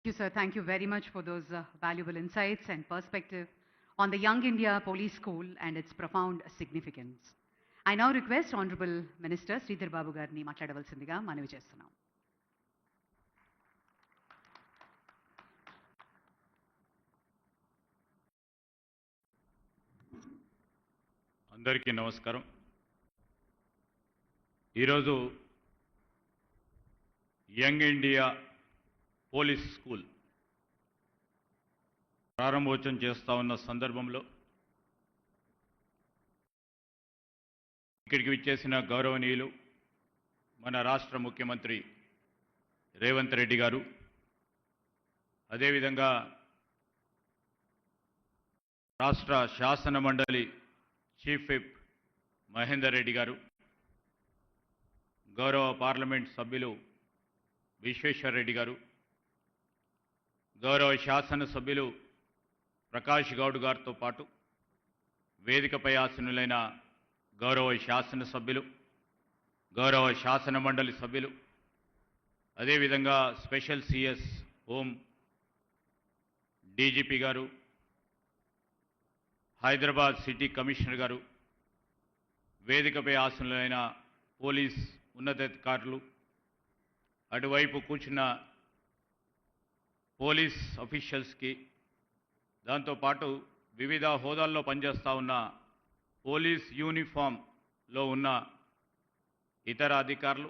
Thank you, sir. Thank you very much for those valuable insights and perspective on the Young India Police School and its profound significance. I now request Honorable Minister Sridhar Babu Garni మాట్లాడవలసిందిగా మనవి చేస్తున్నాం. అందరికీ నమస్కారం. ఈరోజు young India police school ప్రారంభోత్సవం చేస్తా ఉన్న సందర్భంలో ఇక్కడికి విచ్చేసిన గౌరవనీయులు మన రాష్ట్ర ముఖ్యమంత్రి రేవంత్ రెడ్డి గారు, అదేవిధంగా రాష్ట్ర శాసన మండలి చీఫ్ విప్ మహేందర్ రెడ్డి గారు, గౌరవ పార్లమెంట్ సభ్యులు విశ్వేశ్వర్ రెడ్డి గారు, గౌరవ శాసన సభ్యులు ప్రకాష్ గౌడ్ గారితో పాటు వేదికపై ఆసీనులైన గౌరవ శాసన సభ్యులు, గౌరవ శాసన మండలి సభ్యులు, అదేవిధంగా స్పెషల్ సిఎస్ హోమ్ డీజీపీ గారు, హైదరాబాద్ సిటీ కమిషనర్ గారు, వేదికపై ఆసీనులైన పోలీస్ ఉన్నతాధికారులు, అటువైపు కూర్చున్న పోలీస్ అఫీషియల్స్కి, దాంతోపాటు వివిధ హోదాల్లో పనిచేస్తూ ఉన్న పోలీస్ యూనిఫామ్లో ఉన్న ఇతర అధికారులు,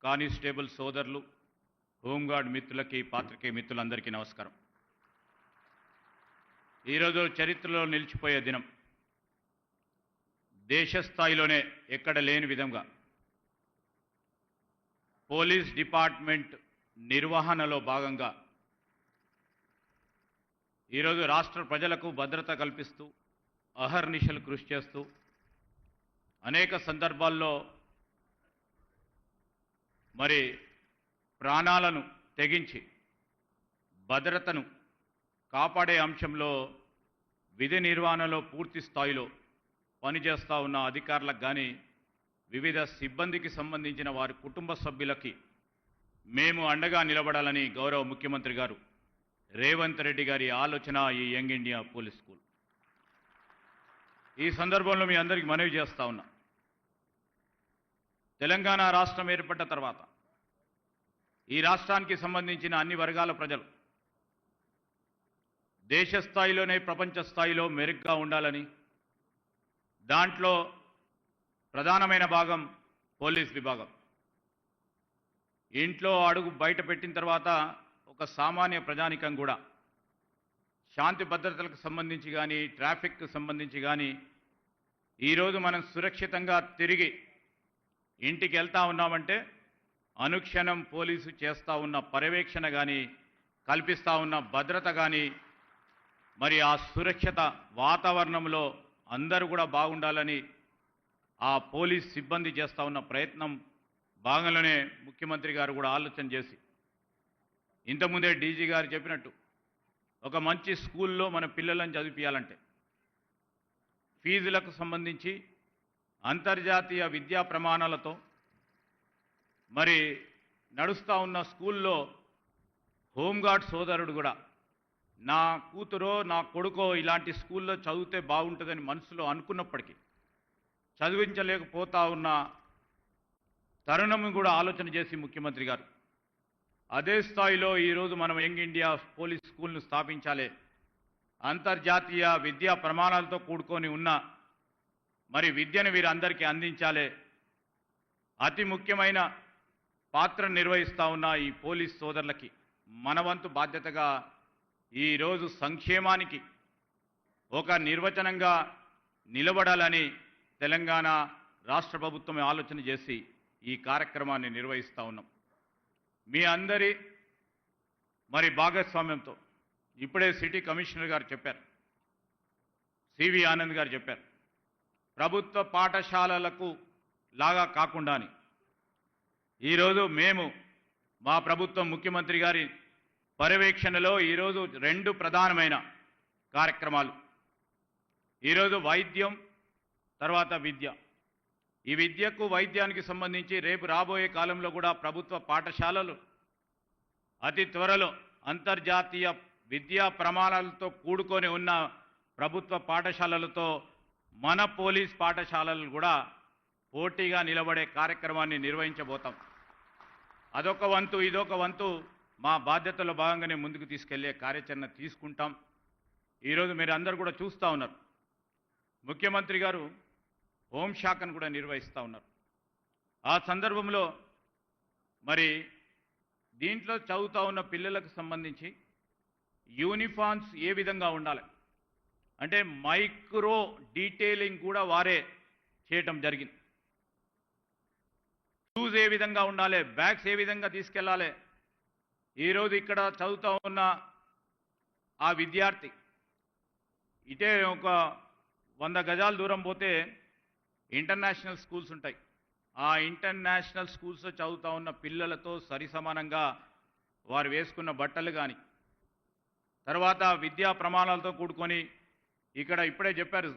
కానిస్టేబుల్ సోదరులు, హోంగార్డ్ మిత్రులకి, పాత్రికేయ మిత్రులందరికీ నమస్కారం. ఈరోజు చరిత్రలో నిలిచిపోయే దినం. దేశ స్థాయిలోనే ఎక్కడ లేని విధంగా పోలీస్ డిపార్ట్మెంట్ నిర్వహణలో భాగంగా ఈరోజు రాష్ట్ర ప్రజలకు భద్రత కల్పిస్తూ అహర్నిశలు కృషి చేస్తూ అనేక సందర్భాల్లో మరి ప్రాణాలను తెగించి భద్రతను కాపాడే అంశంలో విధి నిర్వహణలో పూర్తి స్థాయిలో పనిచేస్తూ ఉన్న అధికారులకు కానీ, వివిధ సిబ్బందికి సంబంధించిన వారి కుటుంబ సభ్యులకి మేము అండగా నిలబడాలని గౌరవ ముఖ్యమంత్రి గారు రేవంత్ రెడ్డి గారి ఆలోచన ఈ యంగ్ ఇండియా పోలీస్ స్కూల్. ఈ సందర్భంలో మీ అందరికీ మనవి చేస్తా ఉన్నా, తెలంగాణ రాష్ట్రం ఏర్పడ్డ తర్వాత ఈ రాష్ట్రానికి సంబంధించిన అన్ని వర్గాల ప్రజలు దేశ స్థాయిలోనే ప్రపంచ స్థాయిలో మెరుగ్గా ఉండాలని, దాంట్లో ప్రధానమైన భాగం పోలీస్ విభాగం. ఇంట్లో అడుగు బయట పెట్టిన తర్వాత ఒక సామాన్య ప్రజానికం కూడా శాంతి భద్రతలకు సంబంధించి కానీ, ట్రాఫిక్కు సంబంధించి కానీ ఈరోజు మనం సురక్షితంగా తిరిగి ఇంటికి వెళ్తా ఉన్నామంటే అనుక్షణం పోలీసు చేస్తూ ఉన్న పర్యవేక్షణ కానీ, కల్పిస్తూ ఉన్న భద్రత కానీ, మరి ఆ సురక్షిత వాతావరణంలో అందరూ కూడా బాగుండాలని ఆ పోలీస్ సిబ్బంది చేస్తూ ఉన్న ప్రయత్నం భాగంలోనే ముఖ్యమంత్రి గారు కూడా ఆలోచన చేసి, ఇంతకుముందే డీజీ గారు చెప్పినట్టు ఒక మంచి స్కూల్లో మన పిల్లలను చదివించాలంటే ఫీజులకు సంబంధించి అంతర్జాతీయ విద్యా ప్రమాణాలతో మరి నడుస్తూ ఉన్న స్కూల్లో హోంగార్డ్ సోదరుడు కూడా నా కూతురో నా కొడుకో ఇలాంటి స్కూల్లో చదివితే బాగుంటుందని మనసులో అనుకున్నప్పటికీ చదివించలేకపోతా ఉన్న తరుణం కూడా ఆలోచన చేసి ముఖ్యమంత్రి గారు అదే స్థాయిలో ఈరోజు మనం యంగ్ ఇండియా పోలీస్ స్కూల్ను స్థాపించాలి, అంతర్జాతీయ విద్యా ప్రమాణాలతో కూడుకొని ఉన్న మరి విద్యను వీరందరికీ అందించాలి. అతి ముఖ్యమైన పాత్ర నిర్వహిస్తూ ఉన్న ఈ పోలీస్ సోదరులకి మనవంతు బాధ్యతగా ఈరోజు సంక్షేమానికి ఒక నిర్వచనంగా నిలబడాలని తెలంగాణ రాష్ట్ర ప్రభుత్వం ఆలోచన చేసి ఈ కార్యక్రమాన్ని నిర్వహిస్తూ ఉన్నాం. మీ అందరి మరి భాగస్వామ్యంతో ఇప్పుడే సిటీ కమిషనర్ గారు చెప్పారు, సివి ఆనంద్ గారు చెప్పారు, ప్రభుత్వ పాఠశాలలకు లాగా కాకుండాని ఈరోజు మేము మా ప్రభుత్వం ముఖ్యమంత్రి గారి పర్యవేక్షణలో ఈరోజు రెండు ప్రధానమైన కార్యక్రమాలు, ఈరోజు వైద్యం తర్వాత విద్య. ఈ విద్యకు వైద్యానికి సంబంధించి రేపు రాబోయే కాలంలో కూడా ప్రభుత్వ పాఠశాలలు అతి త్వరలో అంతర్జాతీయ విద్యా ప్రమాణాలతో కూడుకొని ఉన్న ప్రభుత్వ పాఠశాలలతో మన పోలీస్ పాఠశాలలు కూడా పోటీగా నిలబడే కార్యక్రమాన్ని నిర్వహించబోతాం. అదొక వంతు, ఇదొక వంతు మా బాధ్యతలో భాగంగానే ముందుకు తీసుకెళ్లే కార్యాచరణ తీసుకుంటాం. ఈరోజు మీరు అందరూ కూడా చూస్తూ ఉన్నారు, ముఖ్యమంత్రి గారు హోంశాఖను కూడా నిర్వహిస్తూ ఉన్నారు. ఆ సందర్భంలో మరి దీంట్లో చదువుతూ ఉన్న పిల్లలకు సంబంధించి యూనిఫామ్స్ ఏ విధంగా ఉండాలి అంటే మైక్రో డీటెయిలింగ్ కూడా వారే చేయటం జరిగింది. షూస్ ఏ విధంగా ఉండాలి, బ్యాగ్స్ ఏ విధంగా తీసుకెళ్ళాలి. ఈరోజు ఇక్కడ చదువుతూ ఉన్న ఆ విద్యార్థి ఇటే ఒక 100 గజాల దూరం పోతే ఇంటర్నేషనల్ స్కూల్స్ ఉంటాయి. ఆ ఇంటర్నేషనల్ స్కూల్స్లో చదువుతూ ఉన్న పిల్లలతో సరిసమానంగా వారు వేసుకున్న బట్టలు కానీ, తర్వాత విద్యా ప్రమాణాలతో కూడుకొని ఇక్కడ ఇప్పుడే చెప్పారు